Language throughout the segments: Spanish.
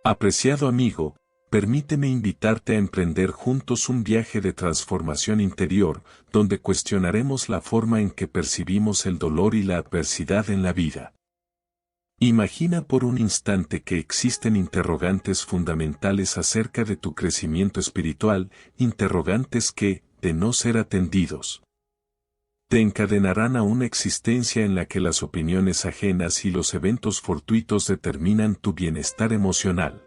Apreciado amigo, permíteme invitarte a emprender juntos un viaje de transformación interior, donde cuestionaremos la forma en que percibimos el dolor y la adversidad en la vida. Imagina por un instante que existen interrogantes fundamentales acerca de tu crecimiento espiritual, interrogantes que, de no ser atendidos, te encadenarán a una existencia en la que las opiniones ajenas y los eventos fortuitos determinan tu bienestar emocional.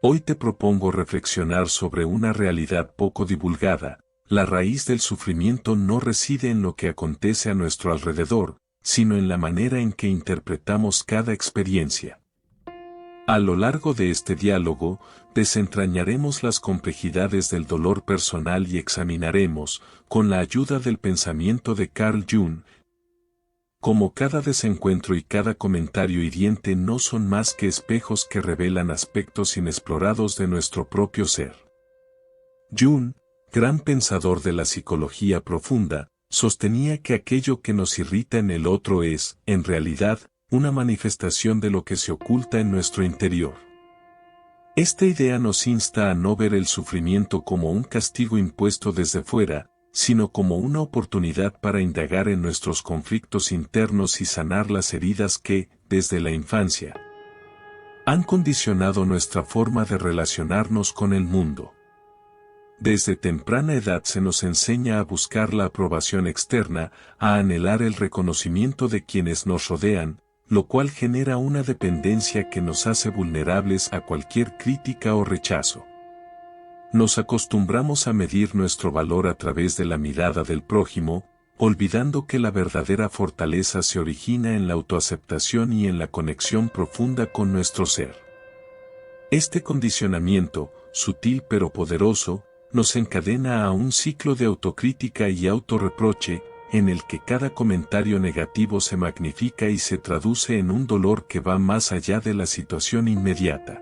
Hoy te propongo reflexionar sobre una realidad poco divulgada. La raíz del sufrimiento no reside en lo que acontece a nuestro alrededor, sino en la manera en que interpretamos cada experiencia. A lo largo de este diálogo, desentrañaremos las complejidades del dolor personal y examinaremos, con la ayuda del pensamiento de Carl Jung, cómo cada desencuentro y cada comentario hiriente no son más que espejos que revelan aspectos inexplorados de nuestro propio ser. Jung, gran pensador de la psicología profunda, sostenía que aquello que nos irrita en el otro es, en realidad, una manifestación de lo que se oculta en nuestro interior. Esta idea nos insta a no ver el sufrimiento como un castigo impuesto desde fuera, sino como una oportunidad para indagar en nuestros conflictos internos y sanar las heridas que, desde la infancia, han condicionado nuestra forma de relacionarnos con el mundo. Desde temprana edad se nos enseña a buscar la aprobación externa, a anhelar el reconocimiento de quienes nos rodean, lo cual genera una dependencia que nos hace vulnerables a cualquier crítica o rechazo. Nos acostumbramos a medir nuestro valor a través de la mirada del prójimo, olvidando que la verdadera fortaleza se origina en la autoaceptación y en la conexión profunda con nuestro ser. Este condicionamiento, sutil pero poderoso, nos encadena a un ciclo de autocrítica y autorreproche, en el que cada comentario negativo se magnifica y se traduce en un dolor que va más allá de la situación inmediata.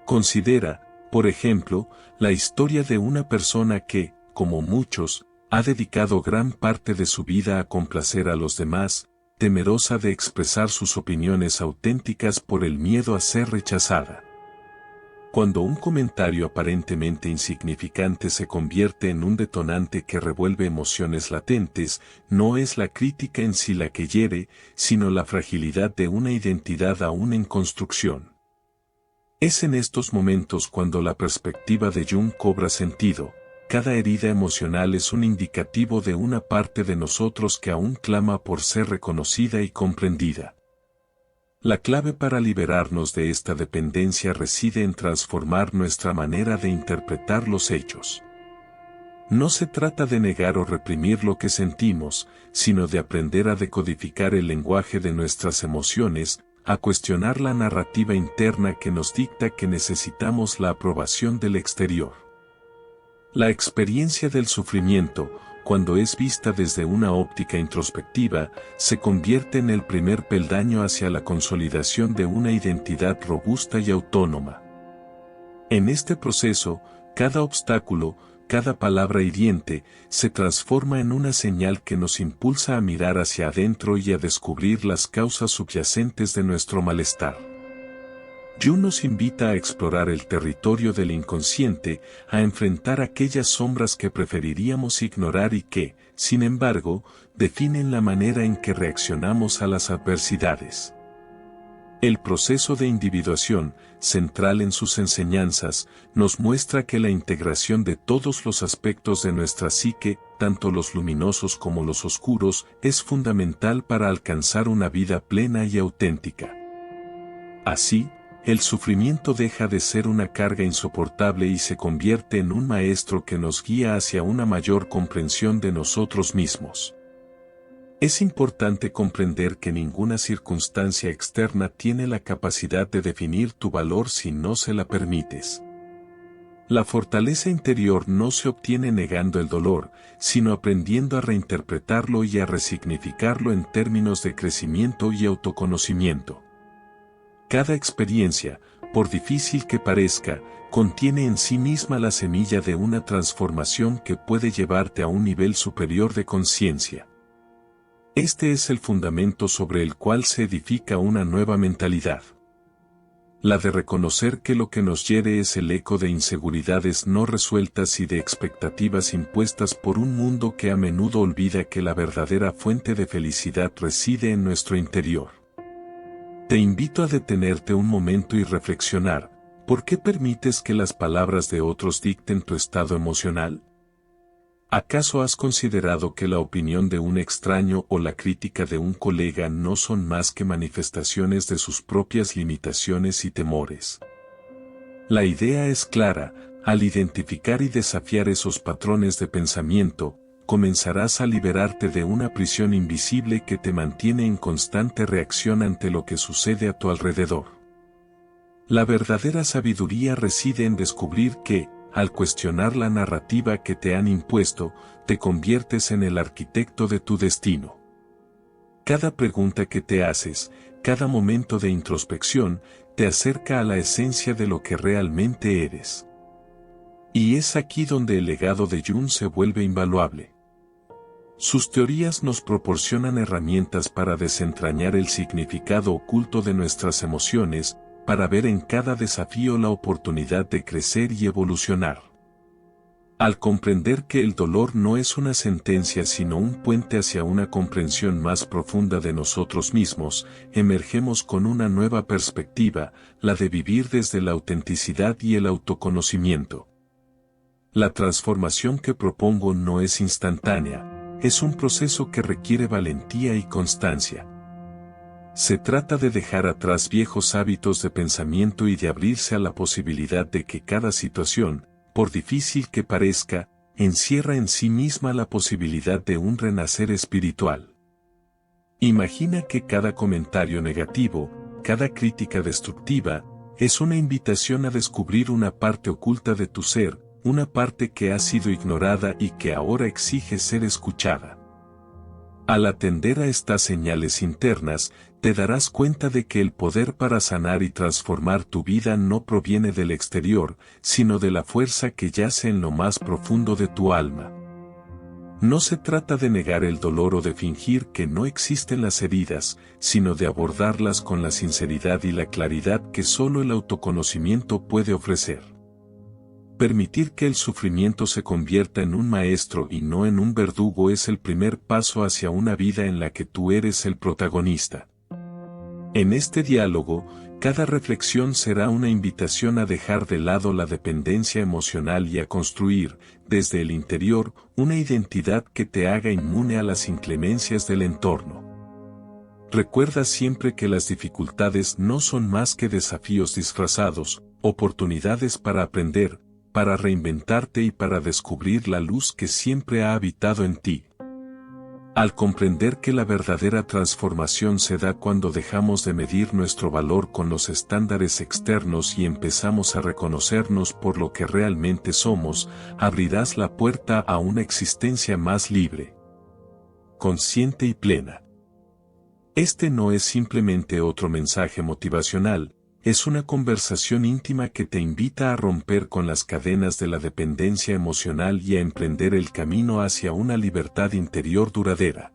Considera, por ejemplo, la historia de una persona que, como muchos, ha dedicado gran parte de su vida a complacer a los demás, temerosa de expresar sus opiniones auténticas por el miedo a ser rechazada. Cuando un comentario aparentemente insignificante se convierte en un detonante que revuelve emociones latentes, no es la crítica en sí la que hiere, sino la fragilidad de una identidad aún en construcción. Es en estos momentos cuando la perspectiva de Jung cobra sentido. Cada herida emocional es un indicativo de una parte de nosotros que aún clama por ser reconocida y comprendida. La clave para liberarnos de esta dependencia reside en transformar nuestra manera de interpretar los hechos. No se trata de negar o reprimir lo que sentimos, sino de aprender a decodificar el lenguaje de nuestras emociones, a cuestionar la narrativa interna que nos dicta que necesitamos la aprobación del exterior. La experiencia del sufrimiento, cuando es vista desde una óptica introspectiva, se convierte en el primer peldaño hacia la consolidación de una identidad robusta y autónoma. En este proceso, cada obstáculo, cada palabra hiriente, se transforma en una señal que nos impulsa a mirar hacia adentro y a descubrir las causas subyacentes de nuestro malestar. Jung nos invita a explorar el territorio del inconsciente, a enfrentar aquellas sombras que preferiríamos ignorar y que, sin embargo, definen la manera en que reaccionamos a las adversidades. El proceso de individuación, central en sus enseñanzas, nos muestra que la integración de todos los aspectos de nuestra psique, tanto los luminosos como los oscuros, es fundamental para alcanzar una vida plena y auténtica. Así, el sufrimiento deja de ser una carga insoportable y se convierte en un maestro que nos guía hacia una mayor comprensión de nosotros mismos. Es importante comprender que ninguna circunstancia externa tiene la capacidad de definir tu valor si no se la permites. La fortaleza interior no se obtiene negando el dolor, sino aprendiendo a reinterpretarlo y a resignificarlo en términos de crecimiento y autoconocimiento. Cada experiencia, por difícil que parezca, contiene en sí misma la semilla de una transformación que puede llevarte a un nivel superior de conciencia. Este es el fundamento sobre el cual se edifica una nueva mentalidad. la de reconocer que lo que nos hiere es el eco de inseguridades no resueltas y de expectativas impuestas por un mundo que a menudo olvida que la verdadera fuente de felicidad reside en nuestro interior. Te invito a detenerte un momento y reflexionar, ¿por qué permites que las palabras de otros dicten tu estado emocional? ¿Acaso has considerado que la opinión de un extraño o la crítica de un colega no son más que manifestaciones de sus propias limitaciones y temores? La idea es clara: al identificar y desafiar esos patrones de pensamiento, comenzarás a liberarte de una prisión invisible que te mantiene en constante reacción ante lo que sucede a tu alrededor. La verdadera sabiduría reside en descubrir que, al cuestionar la narrativa que te han impuesto, te conviertes en el arquitecto de tu destino. Cada pregunta que te haces, cada momento de introspección, te acerca a la esencia de lo que realmente eres. Y es aquí donde el legado de Jung se vuelve invaluable. Sus teorías nos proporcionan herramientas para desentrañar el significado oculto de nuestras emociones, para ver en cada desafío la oportunidad de crecer y evolucionar. Al comprender que el dolor no es una sentencia sino un puente hacia una comprensión más profunda de nosotros mismos, emergemos con una nueva perspectiva, la de vivir desde la autenticidad y el autoconocimiento. La transformación que propongo no es instantánea, es un proceso que requiere valentía y constancia. Se trata de dejar atrás viejos hábitos de pensamiento y de abrirse a la posibilidad de que cada situación, por difícil que parezca, encierra en sí misma la posibilidad de un renacer espiritual. Imagina que cada comentario negativo, cada crítica destructiva, es una invitación a descubrir una parte oculta de tu ser, una parte que ha sido ignorada y que ahora exige ser escuchada. Al atender a estas señales internas, te darás cuenta de que el poder para sanar y transformar tu vida no proviene del exterior, sino de la fuerza que yace en lo más profundo de tu alma. No se trata de negar el dolor o de fingir que no existen las heridas, sino de abordarlas con la sinceridad y la claridad que solo el autoconocimiento puede ofrecer. Permitir que el sufrimiento se convierta en un maestro y no en un verdugo es el primer paso hacia una vida en la que tú eres el protagonista. En este diálogo, cada reflexión será una invitación a dejar de lado la dependencia emocional y a construir, desde el interior, una identidad que te haga inmune a las inclemencias del entorno. Recuerda siempre que las dificultades no son más que desafíos disfrazados, oportunidades para aprender, para reinventarte y para descubrir la luz que siempre ha habitado en ti. Al comprender que la verdadera transformación se da cuando dejamos de medir nuestro valor con los estándares externos y empezamos a reconocernos por lo que realmente somos, abrirás la puerta a una existencia más libre, consciente y plena. Este no es simplemente otro mensaje motivacional, es una conversación íntima que te invita a romper con las cadenas de la dependencia emocional y a emprender el camino hacia una libertad interior duradera.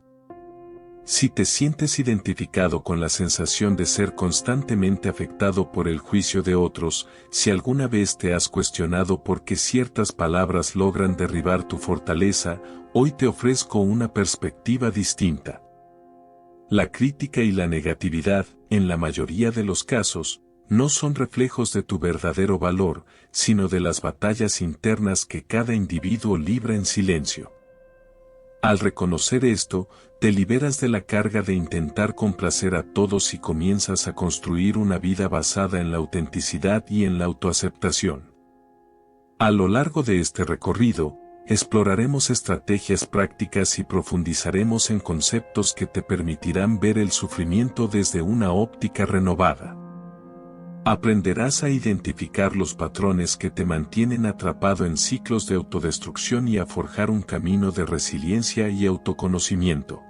Si te sientes identificado con la sensación de ser constantemente afectado por el juicio de otros, si alguna vez te has cuestionado por qué ciertas palabras logran derribar tu fortaleza, hoy te ofrezco una perspectiva distinta. La crítica y la negatividad, en la mayoría de los casos, no son reflejos de tu verdadero valor, sino de las batallas internas que cada individuo libra en silencio. Al reconocer esto, te liberas de la carga de intentar complacer a todos y comienzas a construir una vida basada en la autenticidad y en la autoaceptación. A lo largo de este recorrido, exploraremos estrategias prácticas y profundizaremos en conceptos que te permitirán ver el sufrimiento desde una óptica renovada. Aprenderás a identificar los patrones que te mantienen atrapado en ciclos de autodestrucción y a forjar un camino de resiliencia y autoconocimiento.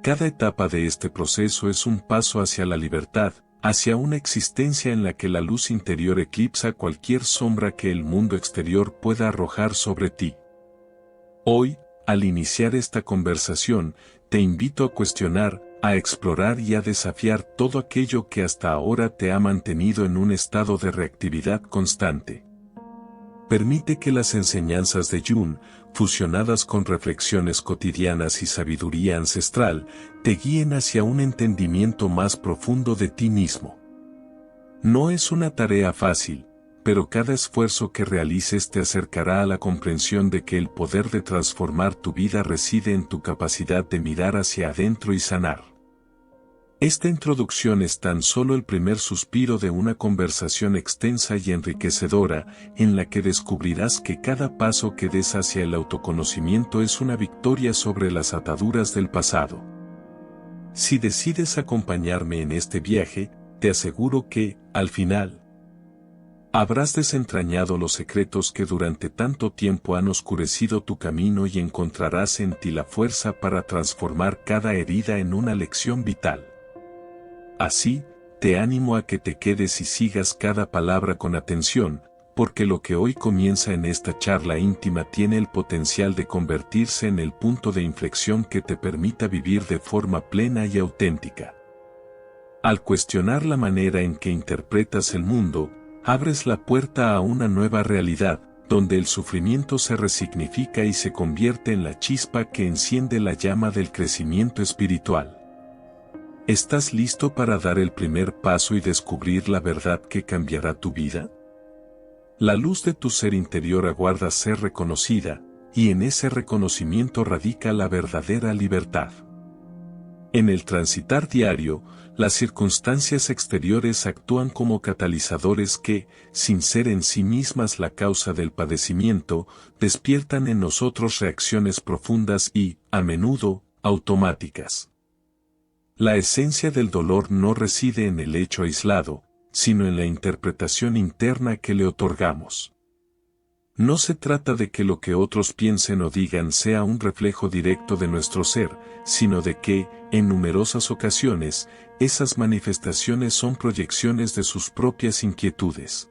Cada etapa de este proceso es un paso hacia la libertad, hacia una existencia en la que la luz interior eclipsa cualquier sombra que el mundo exterior pueda arrojar sobre ti. Hoy, al iniciar esta conversación, te invito a cuestionar, a explorar y a desafiar todo aquello que hasta ahora te ha mantenido en un estado de reactividad constante. Permite que las enseñanzas de Jung, fusionadas con reflexiones cotidianas y sabiduría ancestral, te guíen hacia un entendimiento más profundo de ti mismo. No es una tarea fácil, pero cada esfuerzo que realices te acercará a la comprensión de que el poder de transformar tu vida reside en tu capacidad de mirar hacia adentro y sanar. Esta introducción es tan solo el primer suspiro de una conversación extensa y enriquecedora, en la que descubrirás que cada paso que des hacia el autoconocimiento es una victoria sobre las ataduras del pasado. Si decides acompañarme en este viaje, te aseguro que, al final, habrás desentrañado los secretos que durante tanto tiempo han oscurecido tu camino y encontrarás en ti la fuerza para transformar cada herida en una lección vital. Así, te animo a que te quedes y sigas cada palabra con atención, porque lo que hoy comienza en esta charla íntima tiene el potencial de convertirse en el punto de inflexión que te permita vivir de forma plena y auténtica. Al cuestionar la manera en que interpretas el mundo, abres la puerta a una nueva realidad, donde el sufrimiento se resignifica y se convierte en la chispa que enciende la llama del crecimiento espiritual. ¿Estás listo para dar el primer paso y descubrir la verdad que cambiará tu vida? La luz de tu ser interior aguarda ser reconocida, y en ese reconocimiento radica la verdadera libertad. En el transitar diario, las circunstancias exteriores actúan como catalizadores que, sin ser en sí mismas la causa del padecimiento, despiertan en nosotros reacciones profundas y, a menudo, automáticas. La esencia del dolor no reside en el hecho aislado, sino en la interpretación interna que le otorgamos. No se trata de que lo que otros piensen o digan sea un reflejo directo de nuestro ser, sino de que, en numerosas ocasiones, esas manifestaciones son proyecciones de sus propias inquietudes.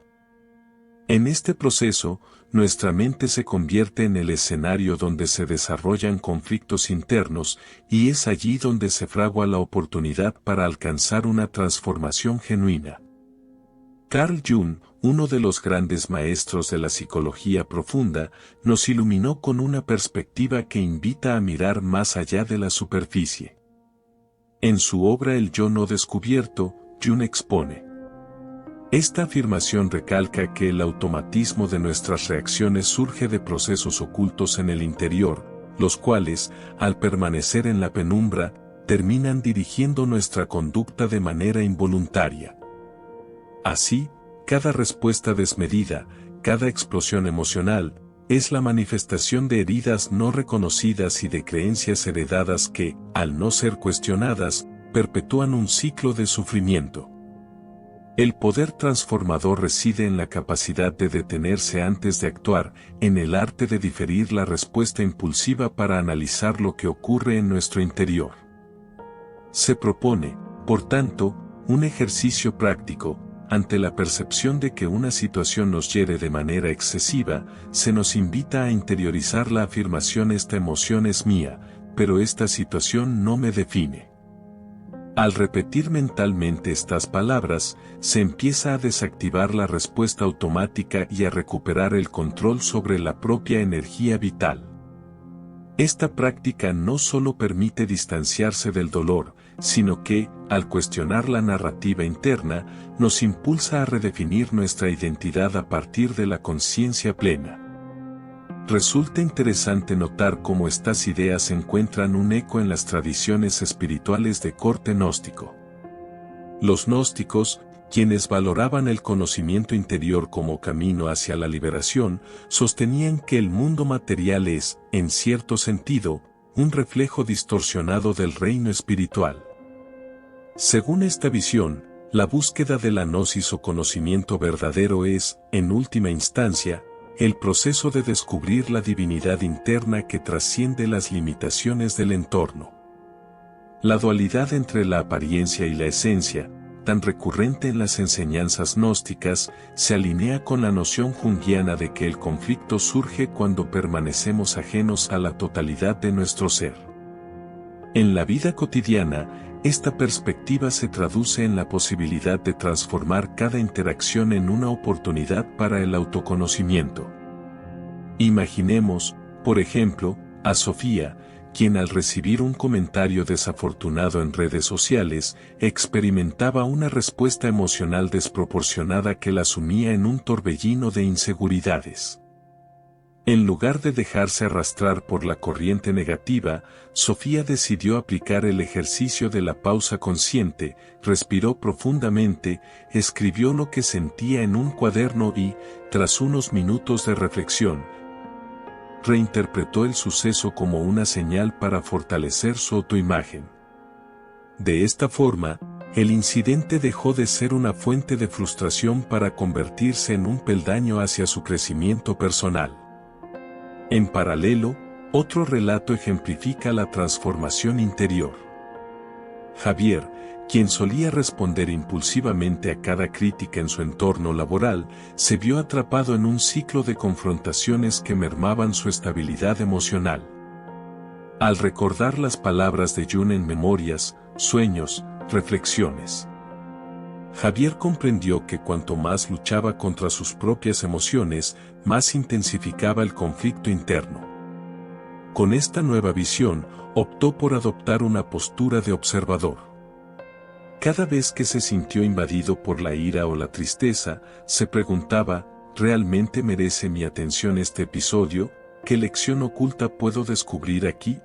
En este proceso, nuestra mente se convierte en el escenario donde se desarrollan conflictos internos, y es allí donde se fragua la oportunidad para alcanzar una transformación genuina. Carl Jung, uno de los grandes maestros de la psicología profunda, nos iluminó con una perspectiva que invita a mirar más allá de la superficie. En su obra El yo no descubierto, Jung expone: esta afirmación recalca que el automatismo de nuestras reacciones surge de procesos ocultos en el interior, los cuales, al permanecer en la penumbra, terminan dirigiendo nuestra conducta de manera involuntaria. Así, cada respuesta desmedida, cada explosión emocional, es la manifestación de heridas no reconocidas y de creencias heredadas que, al no ser cuestionadas, perpetúan un ciclo de sufrimiento. El poder transformador reside en la capacidad de detenerse antes de actuar, en el arte de diferir la respuesta impulsiva para analizar lo que ocurre en nuestro interior. Se propone, por tanto, un ejercicio práctico. Ante la percepción de que una situación nos hiere de manera excesiva, se nos invita a interiorizar la afirmación: esta emoción es mía, pero esta situación no me define. Al repetir mentalmente estas palabras, se empieza a desactivar la respuesta automática y a recuperar el control sobre la propia energía vital. Esta práctica no solo permite distanciarse del dolor, sino que, al cuestionar la narrativa interna, nos impulsa a redefinir nuestra identidad a partir de la conciencia plena. Resulta interesante notar cómo estas ideas encuentran un eco en las tradiciones espirituales de corte gnóstico. Los gnósticos, quienes valoraban el conocimiento interior como camino hacia la liberación, sostenían que el mundo material es, en cierto sentido, un reflejo distorsionado del reino espiritual. Según esta visión, la búsqueda de la gnosis o conocimiento verdadero es, en última instancia, el proceso de descubrir la divinidad interna que trasciende las limitaciones del entorno. La dualidad entre la apariencia y la esencia, tan recurrente en las enseñanzas gnósticas, se alinea con la noción junguiana de que el conflicto surge cuando permanecemos ajenos a la totalidad de nuestro ser. En la vida cotidiana, esta perspectiva se traduce en la posibilidad de transformar cada interacción en una oportunidad para el autoconocimiento. Imaginemos, por ejemplo, a Sofía, quien al recibir un comentario desafortunado en redes sociales, experimentaba una respuesta emocional desproporcionada que la sumía en un torbellino de inseguridades. En lugar de dejarse arrastrar por la corriente negativa, Sofía decidió aplicar el ejercicio de la pausa consciente, respiró profundamente, escribió lo que sentía en un cuaderno y, tras unos minutos de reflexión, reinterpretó el suceso como una señal para fortalecer su autoimagen. De esta forma, el incidente dejó de ser una fuente de frustración para convertirse en un peldaño hacia su crecimiento personal. En paralelo, otro relato ejemplifica la transformación interior. Javier, quien solía responder impulsivamente a cada crítica en su entorno laboral, se vio atrapado en un ciclo de confrontaciones que mermaban su estabilidad emocional. Al recordar las palabras de Jung en Memorias, Sueños, Reflexiones, Javier comprendió que cuanto más luchaba contra sus propias emociones, más intensificaba el conflicto interno. Con esta nueva visión, optó por adoptar una postura de observador. Cada vez que se sintió invadido por la ira o la tristeza, se preguntaba, ¿realmente merece mi atención este episodio? ¿Qué lección oculta puedo descubrir aquí?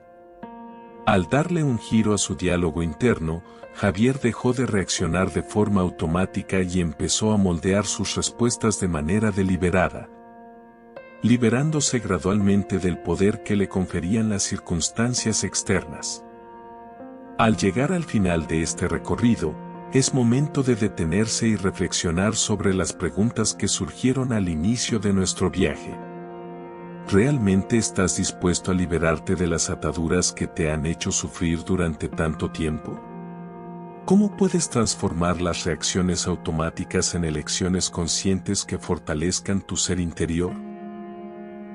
Al darle un giro a su diálogo interno, Javier dejó de reaccionar de forma automática y empezó a moldear sus respuestas de manera deliberada, liberándose gradualmente del poder que le conferían las circunstancias externas. Al llegar al final de este recorrido, es momento de detenerse y reflexionar sobre las preguntas que surgieron al inicio de nuestro viaje. ¿Realmente estás dispuesto a liberarte de las ataduras que te han hecho sufrir durante tanto tiempo? ¿Cómo puedes transformar las reacciones automáticas en elecciones conscientes que fortalezcan tu ser interior?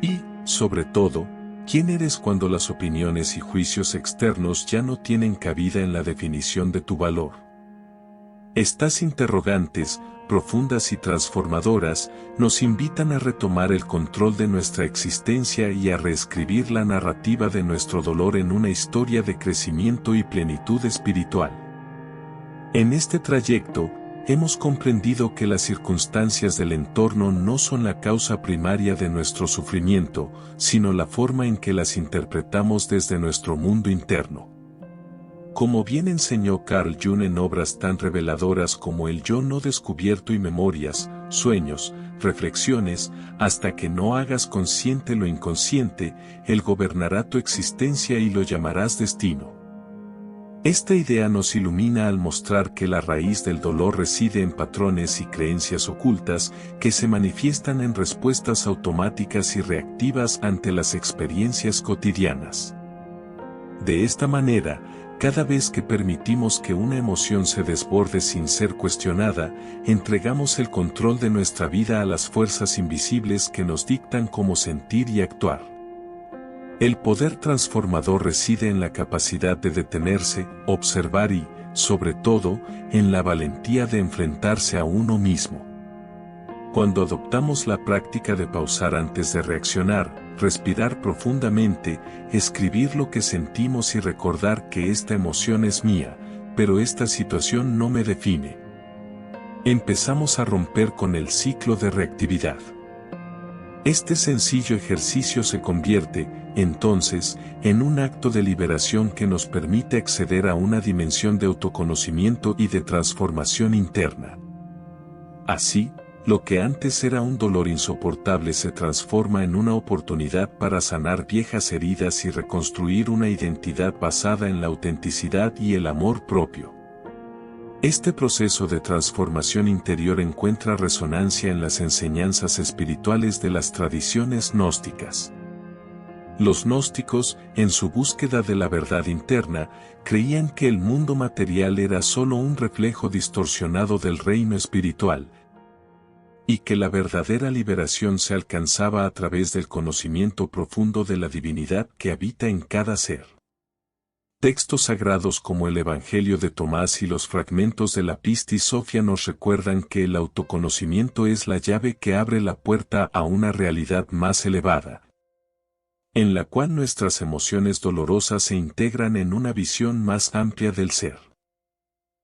Y, sobre todo, ¿quién eres cuando las opiniones y juicios externos ya no tienen cabida en la definición de tu valor? Estas interrogantes, profundas y transformadoras, nos invitan a retomar el control de nuestra existencia y a reescribir la narrativa de nuestro dolor en una historia de crecimiento y plenitud espiritual. En este trayecto, hemos comprendido que las circunstancias del entorno no son la causa primaria de nuestro sufrimiento, sino la forma en que las interpretamos desde nuestro mundo interno. Como bien enseñó Carl Jung en obras tan reveladoras como El Yo no descubierto y Memorias, Sueños, Reflexiones, hasta que no hagas consciente lo inconsciente, él gobernará tu existencia y lo llamarás destino. Esta idea nos ilumina al mostrar que la raíz del dolor reside en patrones y creencias ocultas que se manifiestan en respuestas automáticas y reactivas ante las experiencias cotidianas. De esta manera, cada vez que permitimos que una emoción se desborde sin ser cuestionada, entregamos el control de nuestra vida a las fuerzas invisibles que nos dictan cómo sentir y actuar. El poder transformador reside en la capacidad de detenerse, observar y, sobre todo, en la valentía de enfrentarse a uno mismo. Cuando adoptamos la práctica de pausar antes de reaccionar, respirar profundamente, escribir lo que sentimos y recordar que esta emoción es mía, pero esta situación no me define, empezamos a romper con el ciclo de reactividad. Este sencillo ejercicio se convierte, entonces, en un acto de liberación que nos permite acceder a una dimensión de autoconocimiento y de transformación interna. Así, lo que antes era un dolor insoportable se transforma en una oportunidad para sanar viejas heridas y reconstruir una identidad basada en la autenticidad y el amor propio. Este proceso de transformación interior encuentra resonancia en las enseñanzas espirituales de las tradiciones gnósticas. Los gnósticos, en su búsqueda de la verdad interna, creían que el mundo material era solo un reflejo distorsionado del reino espiritual, y que la verdadera liberación se alcanzaba a través del conocimiento profundo de la divinidad que habita en cada ser. Textos sagrados como el Evangelio de Tomás y los fragmentos de la Pistis Sophia nos recuerdan que el autoconocimiento es la llave que abre la puerta a una realidad más elevada, en la cual nuestras emociones dolorosas se integran en una visión más amplia del ser.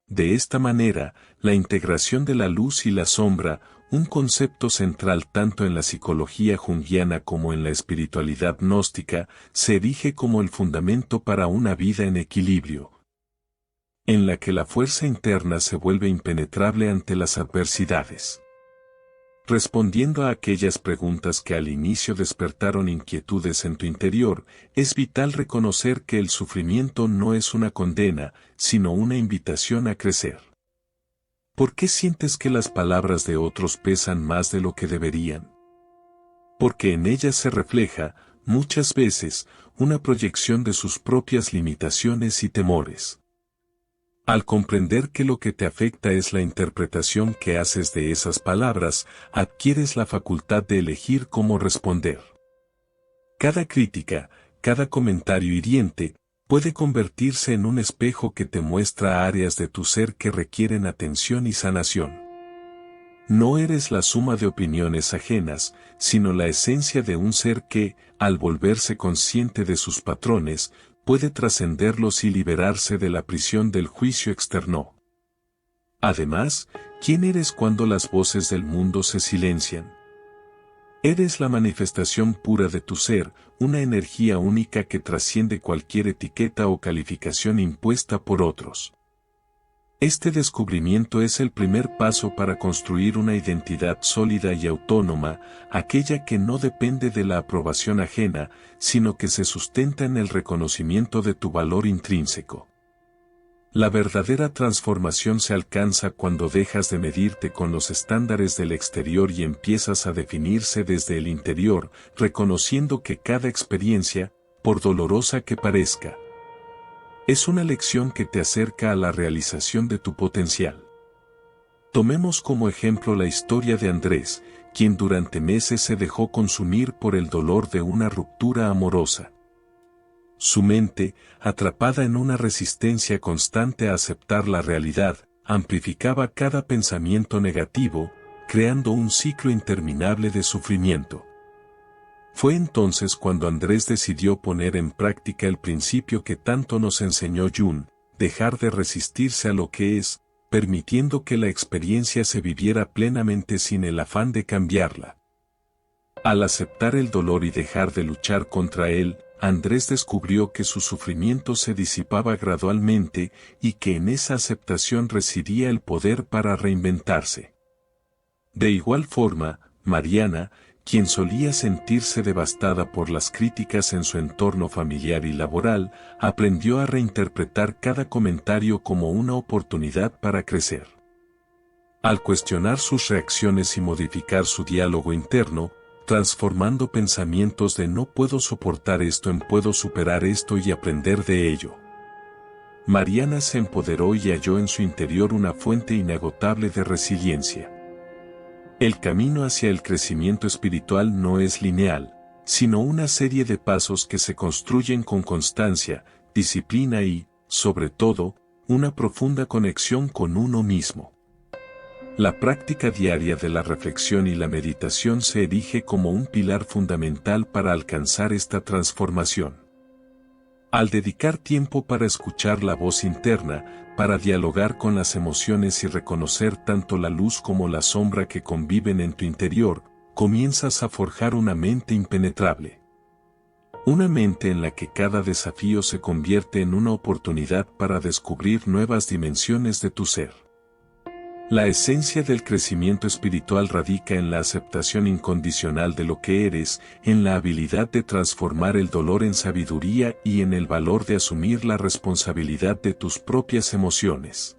De esta manera, la integración de la luz y la sombra, un concepto central tanto en la psicología junguiana como en la espiritualidad gnóstica, se erige como el fundamento para una vida en equilibrio, en la que la fuerza interna se vuelve impenetrable ante las adversidades. Respondiendo a aquellas preguntas que al inicio despertaron inquietudes en tu interior, es vital reconocer que el sufrimiento no es una condena, sino una invitación a crecer. ¿Por qué sientes que las palabras de otros pesan más de lo que deberían? Porque en ellas se refleja, muchas veces, una proyección de sus propias limitaciones y temores. Al comprender que lo que te afecta es la interpretación que haces de esas palabras, adquieres la facultad de elegir cómo responder. Cada crítica, cada comentario hiriente, puede convertirse en un espejo que te muestra áreas de tu ser que requieren atención y sanación. No eres la suma de opiniones ajenas, sino la esencia de un ser que, al volverse consciente de sus patrones, puede trascenderlos y liberarse de la prisión del juicio externo. Además, ¿quién eres cuando las voces del mundo se silencian? Eres la manifestación pura de tu ser, una energía única que trasciende cualquier etiqueta o calificación impuesta por otros. Este descubrimiento es el primer paso para construir una identidad sólida y autónoma, aquella que no depende de la aprobación ajena, sino que se sustenta en el reconocimiento de tu valor intrínseco. La verdadera transformación se alcanza cuando dejas de medirte con los estándares del exterior y empiezas a definirse desde el interior, reconociendo que cada experiencia, por dolorosa que parezca, es una lección que te acerca a la realización de tu potencial. Tomemos como ejemplo la historia de Andrés, quien durante meses se dejó consumir por el dolor de una ruptura amorosa. Su mente, atrapada en una resistencia constante a aceptar la realidad, amplificaba cada pensamiento negativo, creando un ciclo interminable de sufrimiento. Fue entonces cuando Andrés decidió poner en práctica el principio que tanto nos enseñó Jung, dejar de resistirse a lo que es, permitiendo que la experiencia se viviera plenamente sin el afán de cambiarla. Al aceptar el dolor y dejar de luchar contra él, Andrés descubrió que su sufrimiento se disipaba gradualmente y que en esa aceptación residía el poder para reinventarse. De igual forma, Mariana, quien solía sentirse devastada por las críticas en su entorno familiar y laboral, aprendió a reinterpretar cada comentario como una oportunidad para crecer. Al cuestionar sus reacciones y modificar su diálogo interno, transformando pensamientos de no puedo soportar esto en puedo superar esto y aprender de ello, Mariana se empoderó y halló en su interior una fuente inagotable de resiliencia. El camino hacia el crecimiento espiritual no es lineal, sino una serie de pasos que se construyen con constancia, disciplina y, sobre todo, una profunda conexión con uno mismo. La práctica diaria de la reflexión y la meditación se erige como un pilar fundamental para alcanzar esta transformación. Al dedicar tiempo para escuchar la voz interna, para dialogar con las emociones y reconocer tanto la luz como la sombra que conviven en tu interior, comienzas a forjar una mente impenetrable. Una mente en la que cada desafío se convierte en una oportunidad para descubrir nuevas dimensiones de tu ser. La esencia del crecimiento espiritual radica en la aceptación incondicional de lo que eres, en la habilidad de transformar el dolor en sabiduría y en el valor de asumir la responsabilidad de tus propias emociones.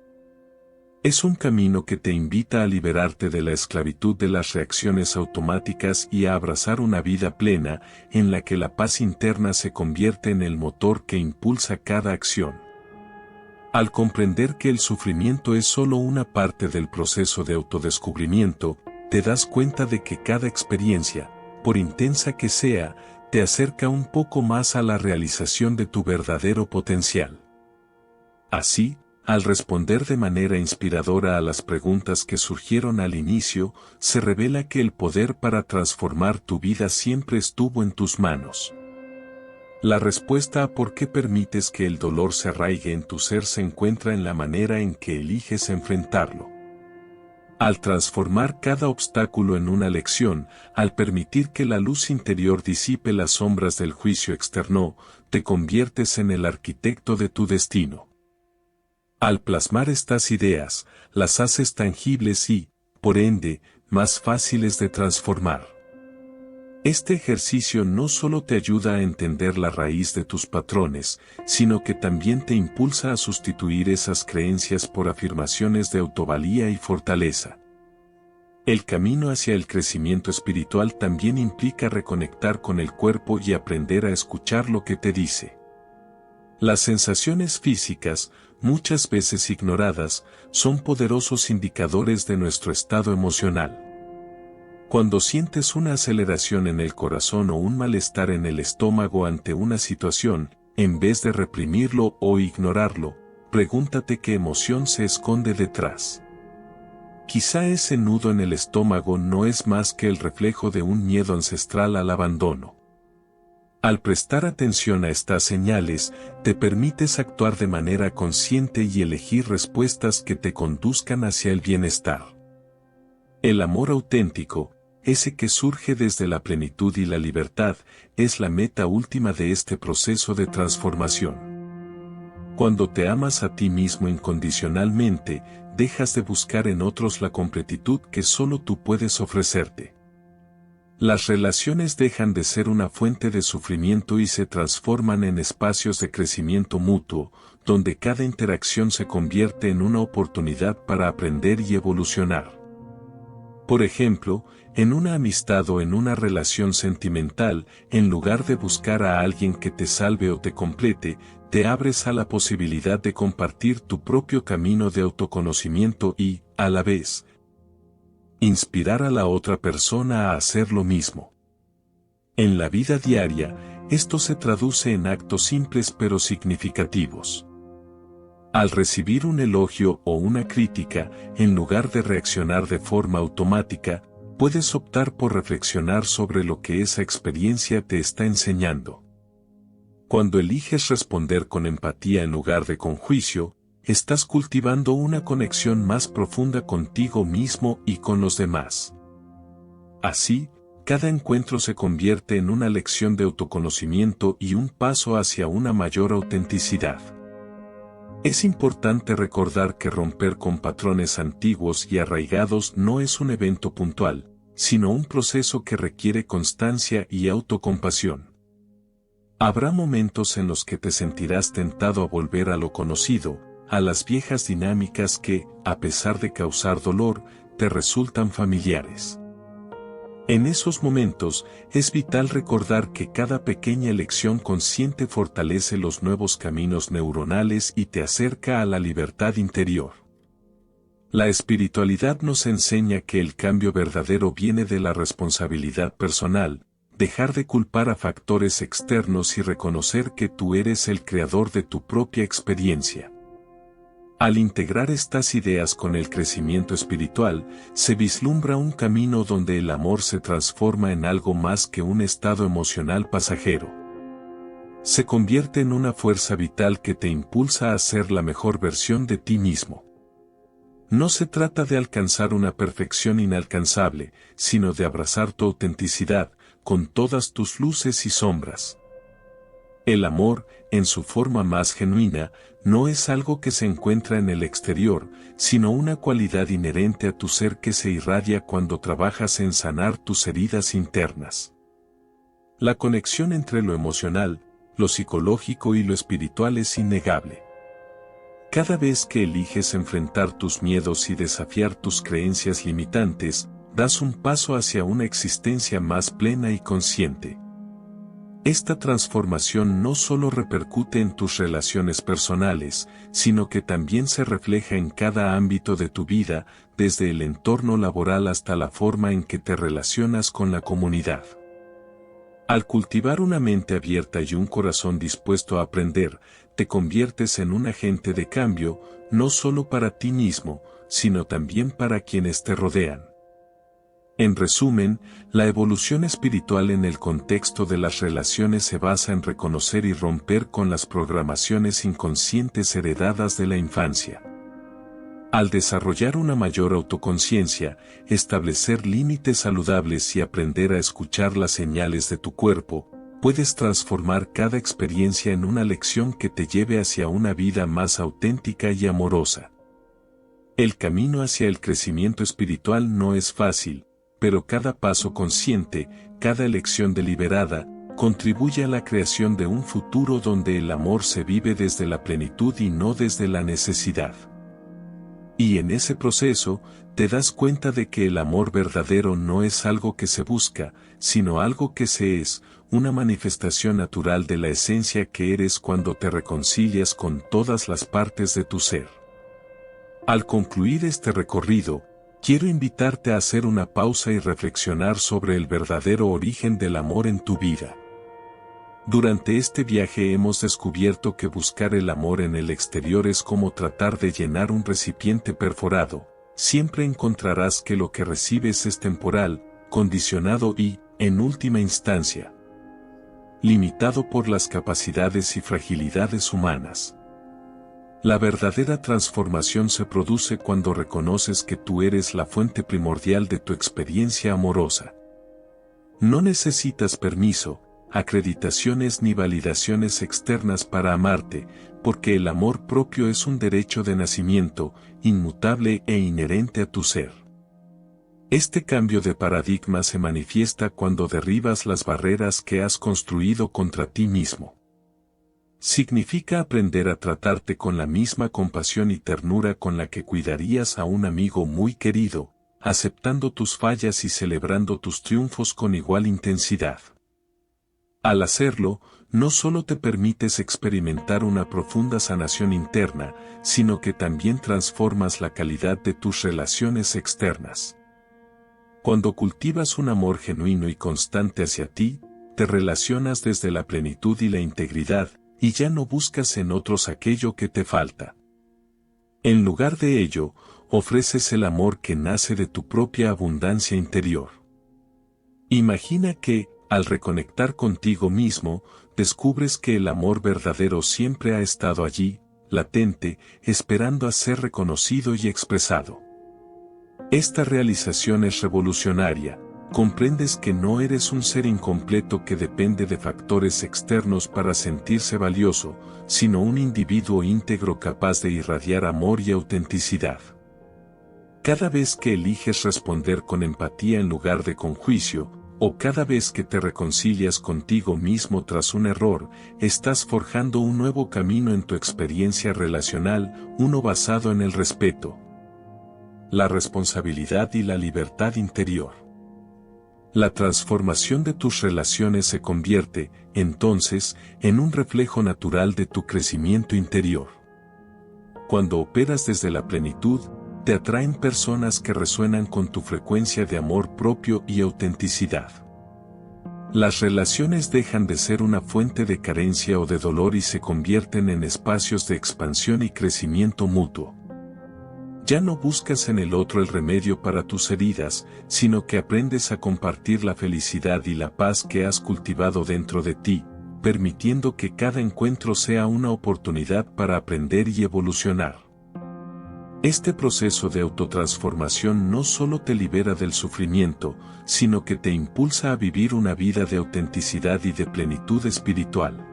Es un camino que te invita a liberarte de la esclavitud de las reacciones automáticas y a abrazar una vida plena, en la que la paz interna se convierte en el motor que impulsa cada acción. Al comprender que el sufrimiento es solo una parte del proceso de autodescubrimiento, te das cuenta de que cada experiencia, por intensa que sea, te acerca un poco más a la realización de tu verdadero potencial. Así, al responder de manera inspiradora a las preguntas que surgieron al inicio, se revela que el poder para transformar tu vida siempre estuvo en tus manos. La respuesta a por qué permites que el dolor se arraigue en tu ser se encuentra en la manera en que eliges enfrentarlo. Al transformar cada obstáculo en una lección, al permitir que la luz interior disipe las sombras del juicio externo, te conviertes en el arquitecto de tu destino. Al plasmar estas ideas, las haces tangibles y, por ende, más fáciles de transformar. Este ejercicio no solo te ayuda a entender la raíz de tus patrones, sino que también te impulsa a sustituir esas creencias por afirmaciones de autovalía y fortaleza. El camino hacia el crecimiento espiritual también implica reconectar con el cuerpo y aprender a escuchar lo que te dice. Las sensaciones físicas, muchas veces ignoradas, son poderosos indicadores de nuestro estado emocional. Cuando sientes una aceleración en el corazón o un malestar en el estómago ante una situación, en vez de reprimirlo o ignorarlo, pregúntate qué emoción se esconde detrás. Quizá ese nudo en el estómago no es más que el reflejo de un miedo ancestral al abandono. Al prestar atención a estas señales, te permites actuar de manera consciente y elegir respuestas que te conduzcan hacia el bienestar. El amor auténtico, ese que surge desde la plenitud y la libertad, es la meta última de este proceso de transformación. Cuando te amas a ti mismo incondicionalmente, dejas de buscar en otros la completitud que solo tú puedes ofrecerte. Las relaciones dejan de ser una fuente de sufrimiento y se transforman en espacios de crecimiento mutuo, donde cada interacción se convierte en una oportunidad para aprender y evolucionar. Por ejemplo, en una amistad o en una relación sentimental, en lugar de buscar a alguien que te salve o te complete, te abres a la posibilidad de compartir tu propio camino de autoconocimiento y, a la vez, inspirar a la otra persona a hacer lo mismo. En la vida diaria, esto se traduce en actos simples pero significativos. Al recibir un elogio o una crítica, en lugar de reaccionar de forma automática, puedes optar por reflexionar sobre lo que esa experiencia te está enseñando. Cuando eliges responder con empatía en lugar de con juicio, estás cultivando una conexión más profunda contigo mismo y con los demás. Así, cada encuentro se convierte en una lección de autoconocimiento y un paso hacia una mayor autenticidad. Es importante recordar que romper con patrones antiguos y arraigados no es un evento puntual, sino un proceso que requiere constancia y autocompasión. Habrá momentos en los que te sentirás tentado a volver a lo conocido, a las viejas dinámicas que, a pesar de causar dolor, te resultan familiares. En esos momentos, es vital recordar que cada pequeña elección consciente fortalece los nuevos caminos neuronales y te acerca a la libertad interior. La espiritualidad nos enseña que el cambio verdadero viene de la responsabilidad personal, dejar de culpar a factores externos y reconocer que tú eres el creador de tu propia experiencia. Al integrar estas ideas con el crecimiento espiritual, se vislumbra un camino donde el amor se transforma en algo más que un estado emocional pasajero. Se convierte en una fuerza vital que te impulsa a ser la mejor versión de ti mismo. No se trata de alcanzar una perfección inalcanzable, sino de abrazar tu autenticidad, con todas tus luces y sombras. El amor, en su forma más genuina, no es algo que se encuentra en el exterior, sino una cualidad inherente a tu ser que se irradia cuando trabajas en sanar tus heridas internas. La conexión entre lo emocional, lo psicológico y lo espiritual es innegable. Cada vez que eliges enfrentar tus miedos y desafiar tus creencias limitantes, das un paso hacia una existencia más plena y consciente. Esta transformación no solo repercute en tus relaciones personales, sino que también se refleja en cada ámbito de tu vida, desde el entorno laboral hasta la forma en que te relacionas con la comunidad. Al cultivar una mente abierta y un corazón dispuesto a aprender, te conviertes en un agente de cambio, no solo para ti mismo, sino también para quienes te rodean. En resumen, la evolución espiritual en el contexto de las relaciones se basa en reconocer y romper con las programaciones inconscientes heredadas de la infancia. Al desarrollar una mayor autoconciencia, establecer límites saludables y aprender a escuchar las señales de tu cuerpo, puedes transformar cada experiencia en una lección que te lleve hacia una vida más auténtica y amorosa. El camino hacia el crecimiento espiritual no es fácil, pero cada paso consciente, cada elección deliberada, contribuye a la creación de un futuro donde el amor se vive desde la plenitud y no desde la necesidad. Y en ese proceso, te das cuenta de que el amor verdadero no es algo que se busca, sino algo que se es, una manifestación natural de la esencia que eres cuando te reconcilias con todas las partes de tu ser. Al concluir este recorrido, quiero invitarte a hacer una pausa y reflexionar sobre el verdadero origen del amor en tu vida. Durante este viaje hemos descubierto que buscar el amor en el exterior es como tratar de llenar un recipiente perforado. Siempre encontrarás que lo que recibes es temporal, condicionado y, en última instancia, limitado por las capacidades y fragilidades humanas. La verdadera transformación se produce cuando reconoces que tú eres la fuente primordial de tu experiencia amorosa. No necesitas permiso, acreditaciones ni validaciones externas para amarte, porque el amor propio es un derecho de nacimiento, inmutable e inherente a tu ser. Este cambio de paradigma se manifiesta cuando derribas las barreras que has construido contra ti mismo. Significa aprender a tratarte con la misma compasión y ternura con la que cuidarías a un amigo muy querido, aceptando tus fallas y celebrando tus triunfos con igual intensidad. Al hacerlo, no solo te permites experimentar una profunda sanación interna, sino que también transformas la calidad de tus relaciones externas. Cuando cultivas un amor genuino y constante hacia ti, te relacionas desde la plenitud y la integridad, y ya no buscas en otros aquello que te falta. En lugar de ello, ofreces el amor que nace de tu propia abundancia interior. Imagina que, al reconectar contigo mismo, descubres que el amor verdadero siempre ha estado allí, latente, esperando a ser reconocido y expresado. Esta realización es revolucionaria. Comprendes que no eres un ser incompleto que depende de factores externos para sentirse valioso, sino un individuo íntegro capaz de irradiar amor y autenticidad. Cada vez que eliges responder con empatía en lugar de con juicio, o cada vez que te reconcilias contigo mismo tras un error, estás forjando un nuevo camino en tu experiencia relacional, uno basado en el respeto, la responsabilidad y la libertad interior. La transformación de tus relaciones se convierte, entonces, en un reflejo natural de tu crecimiento interior. Cuando operas desde la plenitud, te atraen personas que resuenan con tu frecuencia de amor propio y autenticidad. Las relaciones dejan de ser una fuente de carencia o de dolor y se convierten en espacios de expansión y crecimiento mutuo. Ya no buscas en el otro el remedio para tus heridas, sino que aprendes a compartir la felicidad y la paz que has cultivado dentro de ti, permitiendo que cada encuentro sea una oportunidad para aprender y evolucionar. Este proceso de autotransformación no solo te libera del sufrimiento, sino que te impulsa a vivir una vida de autenticidad y de plenitud espiritual.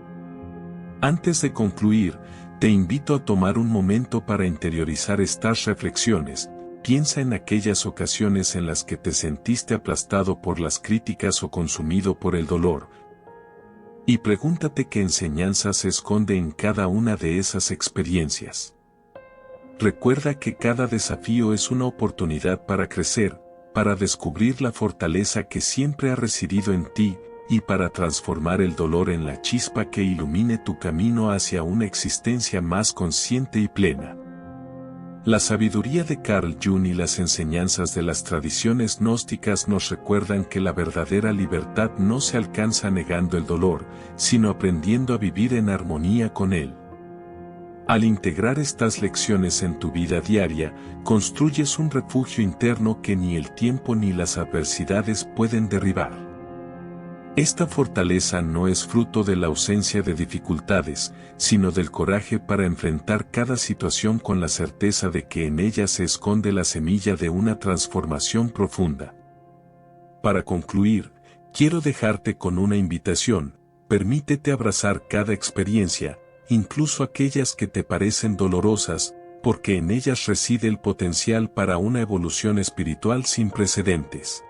Antes de concluir, te invito a tomar un momento para interiorizar estas reflexiones. Piensa en aquellas ocasiones en las que te sentiste aplastado por las críticas o consumido por el dolor. Y pregúntate qué enseñanza se esconde en cada una de esas experiencias. Recuerda que cada desafío es una oportunidad para crecer, para descubrir la fortaleza que siempre ha residido en ti, y para transformar el dolor en la chispa que ilumine tu camino hacia una existencia más consciente y plena. La sabiduría de Carl Jung y las enseñanzas de las tradiciones gnósticas nos recuerdan que la verdadera libertad no se alcanza negando el dolor, sino aprendiendo a vivir en armonía con él. Al integrar estas lecciones en tu vida diaria, construyes un refugio interno que ni el tiempo ni las adversidades pueden derribar. Esta fortaleza no es fruto de la ausencia de dificultades, sino del coraje para enfrentar cada situación con la certeza de que en ella se esconde la semilla de una transformación profunda. Para concluir, quiero dejarte con una invitación: permítete abrazar cada experiencia, incluso aquellas que te parecen dolorosas, porque en ellas reside el potencial para una evolución espiritual sin precedentes.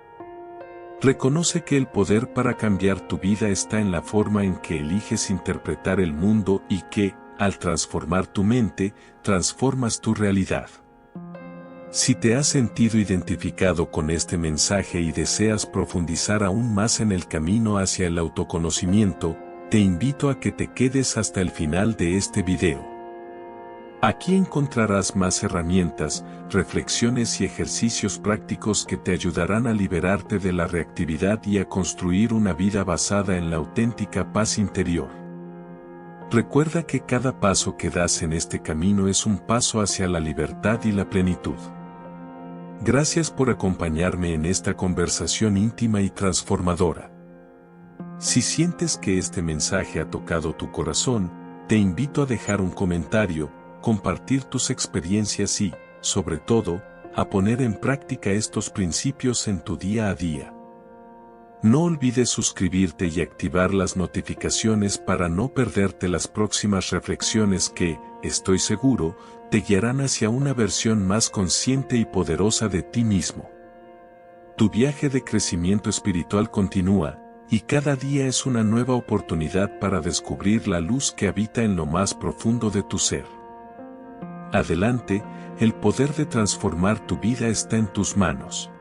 Reconoce que el poder para cambiar tu vida está en la forma en que eliges interpretar el mundo y que, al transformar tu mente, transformas tu realidad. Si te has sentido identificado con este mensaje y deseas profundizar aún más en el camino hacia el autoconocimiento, te invito a que te quedes hasta el final de este video. Aquí encontrarás más herramientas, reflexiones y ejercicios prácticos que te ayudarán a liberarte de la reactividad y a construir una vida basada en la auténtica paz interior. Recuerda que cada paso que das en este camino es un paso hacia la libertad y la plenitud. Gracias por acompañarme en esta conversación íntima y transformadora. Si sientes que este mensaje ha tocado tu corazón, te invito a dejar un comentario, compartir tus experiencias y, sobre todo, a poner en práctica estos principios en tu día a día. No olvides suscribirte y activar las notificaciones para no perderte las próximas reflexiones que, estoy seguro, te guiarán hacia una versión más consciente y poderosa de ti mismo. Tu viaje de crecimiento espiritual continúa, y cada día es una nueva oportunidad para descubrir la luz que habita en lo más profundo de tu ser. Adelante, el poder de transformar tu vida está en tus manos.